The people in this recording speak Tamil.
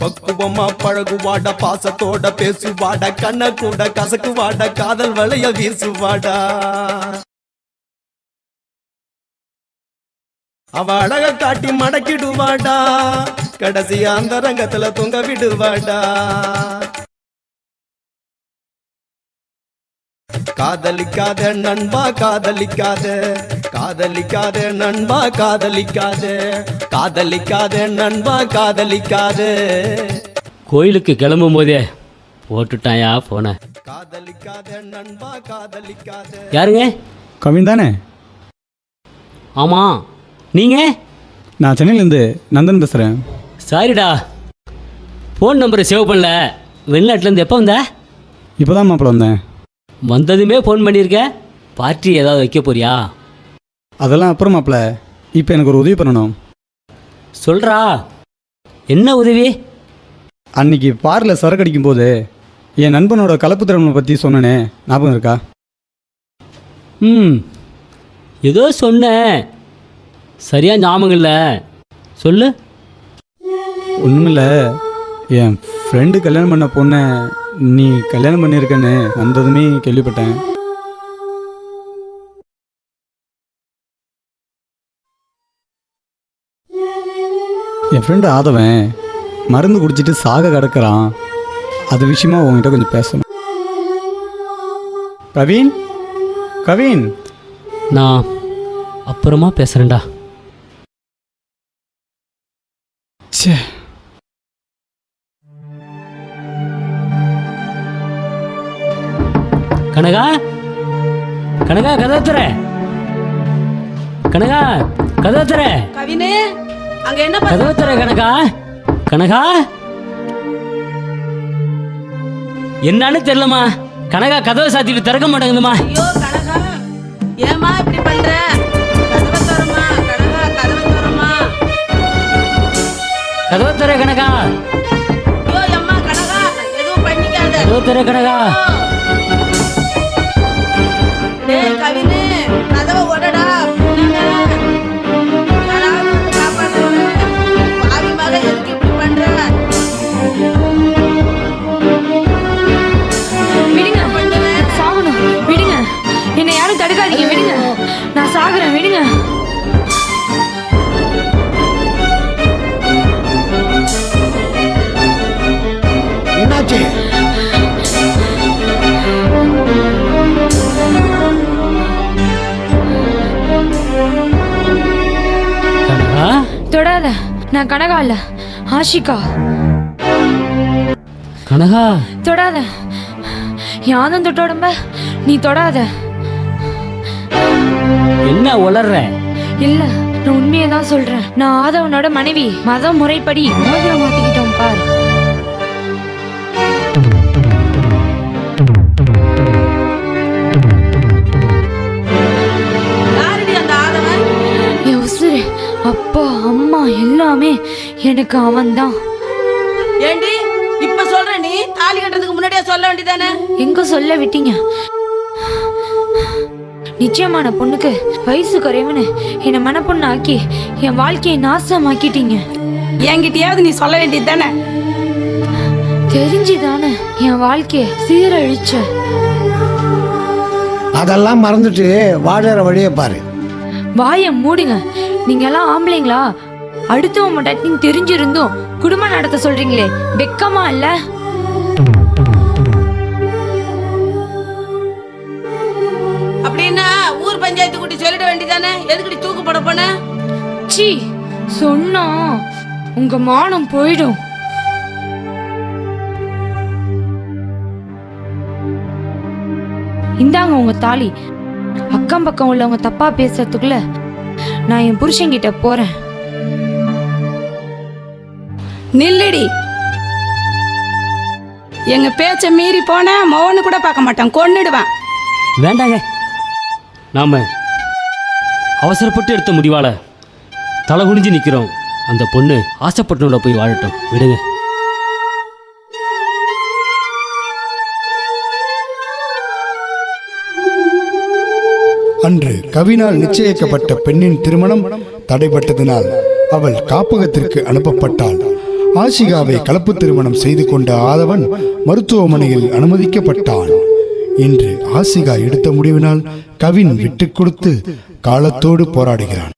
பக்குவமா பழகுவாட, பாசத்தோட பேசுவாட, கண்ண கூட கசக்குவாட, காதல் வளைய வீசுவாடா. அவ அழக காட்டி மடக்கிடுவாடா, கடைசி அந்த ரங்கத்துல தொங்க விடுவாடா. காதலிக்காத நண்பா காதலிக்காத, காதலிக்காத நண்பா காதலிக்காத, காதலிக்காத நண்பா காதலிக்காத. கோயிலுக்கு கிளம்பும் போதே போட்டுட்டாயா போன. காதலிக்காத நண்பா காதலிக்காத. யாருங்க? கவின் தானே? ஆமாம், நீங்கள்? நான் சென்னையிலேருந்து நந்தன் பேசுகிறேன். சாரிடா, ஃபோன் நம்பரை சேவ் பண்ணல. வெளிநாட்டிலேருந்து எப்போ வந்த? இப்போ தான் மாப்பிள்ள வந்தேன். வந்ததுமே ஃபோன் பண்ணியிருக்க. பார்ட்டி ஏதாவது வைக்க போறியா? அதெல்லாம் அப்புறம் மாப்பிள்ள, இப்போ எனக்கு ஒரு உதவி பண்ணணும். சொல்கிறா, என்ன உதவி? அன்னைக்கு பாரில் சரக்கு அடிக்கும்போது என் நண்பனோட கலப்பு திறமை பற்றி சொன்னனே, ஞாபகம் இருக்கா? ஏதோ சொன்னேன், சரியா ஞாபகம் இல்லை. சொல்லு. ஒன்றுமில்லை, என் ஃப்ரெண்டு கல்யாணம் பண்ண பொண்ணை நீ கல்யாணம் பண்ணியிருக்கேன்னு வந்ததுமே கேள்விப்பட்டேன். என் ஃப்ரெண்டு ஆதவன் மருந்து குடிச்சிட்டு சாக கிடக்கிறான். அது விஷயமா உங்ககிட்ட கொஞ்சம் பேசணும். கவின், கவின், நான் அப்புறமா பேசுகிறேன்டா. சே, கனகா, கனகா கதவை திற. கனகா கதவை திற. கவினே, அங்க என்ன கதவை திற கனகா. கனகா என்னன்னு தெரியலமா. கனகா கதவை சாத்திட்டு திறக்க மாட்டேங்குதுமா. ஐயோ கனகா, ஏமா இப்படி பண்ற? கதவை திறமா கனகா, கதவை திறமா. கதவை திற கனகா. ஐயோ அம்மா கனகா, எதுவும் பண்ணிக்காத. கதவை திற கனகா. டேய் கவினே, கதவை ஓடடா. யாராவது வந்து காப்பாத்துங்க. பாவி மக எதுக்கு இப்படி பண்ற? விடுங்க, சாகணும். விடுங்க, என்னை யாரும் தடுக்காதீங்க. விடுங்க, நான் சாகுறேன். விடுங்க. என்னாச்சு? கனகா தொடாத. நான் கனகா இல்ல, ஆஷிகா. கனகா தொடாத. யாரும் தொட்டோடம்ப நீ தொடாத. என்ன உளர்ற? இல்ல, நான் உண்மையை தான் சொல்றேன். நான் ஆதவனோட மனைவி. மத முறைப்படி மோதிரம் மாத்திக்கிட்டோம் பாரு. யாரடி அந்த ஆதவன்? என் உசுரு, அப்பா, அம்மா எல்லாமே எனக்கு அவன்தான். ஏண்டி இப்ப சொல்ற? நீ தாலி கட்டுறதுக்கு முன்னாடியே சொல்ல வேண்டியதானே? எங்க சொல்ல விட்டீங்க? நிச்சயமான பொண்ணுக்கு வயசு குறைவுன்னு என்னை மனப்பொண்ணு ஆக்கி என் வாழ்க்கையை நாசமாக்கிட்டீங்க. என்கிட்டயாவது நீ சொல்ல வேண்டியது தானே? தெரிஞ்சுதானே என் வாழ்க்கைய சீரழிச்ச. அதெல்லாம் மறந்துட்டு வாழற வழியை பாரு. வாய மூடுங்க. நீங்க எல்லாம் ஆம்பளைங்களா? அடுத்தவன் மட்டும் தெரிஞ்சிருந்தும் குடும்பம் நடத்த சொல்றீங்களே, வெக்கமா இல்ல? அப்படின்னா ஊர் பஞ்சாயத்து கூட்டி சொல்லிட வேண்டியதானே? எதுக்கடி தூக்கு போட போன? சீ, சொன்னா உங்க மானம் போயிடும். இந்தாங்க உங்க தாலி. அக்கம் பக்கம் உள்ளவங்க தப்பா பேசுறதுக்குள்ள நான் என் புருஷன்கிட்ட போறேன். நில்லடி. எங்க பேச்ச மீறி போன மோன்னு கூட பார்க்க மாட்டான், கொன்னுடுவான். வேண்டாங்க, நாம அவசரப்பட்டு எடுத்த முடிவால தலை குனிஞ்சு நிற்கிறோம். அந்த பொண்ணு ஆசைப்பட்டனோட போய் வாழட்டும், விடுங்க. அன்று கவினால் நிச்சயிக்கப்பட்ட பெண்ணின் திருமணம் தடைபட்டதினால் அவள் காப்பகத்திற்கு அனுப்பப்பட்டாள். ஆசிகாவை கலப்பு திருமணம் செய்து கொண்ட ஆதவன் மருத்துவமனையில் அனுமதிக்கப்பட்டான். இன்று ஆசிகா எடுத்த முடிவினால் கவின் விட்டுக் கொடுத்து காலத்தோடு போராடுகிறான்.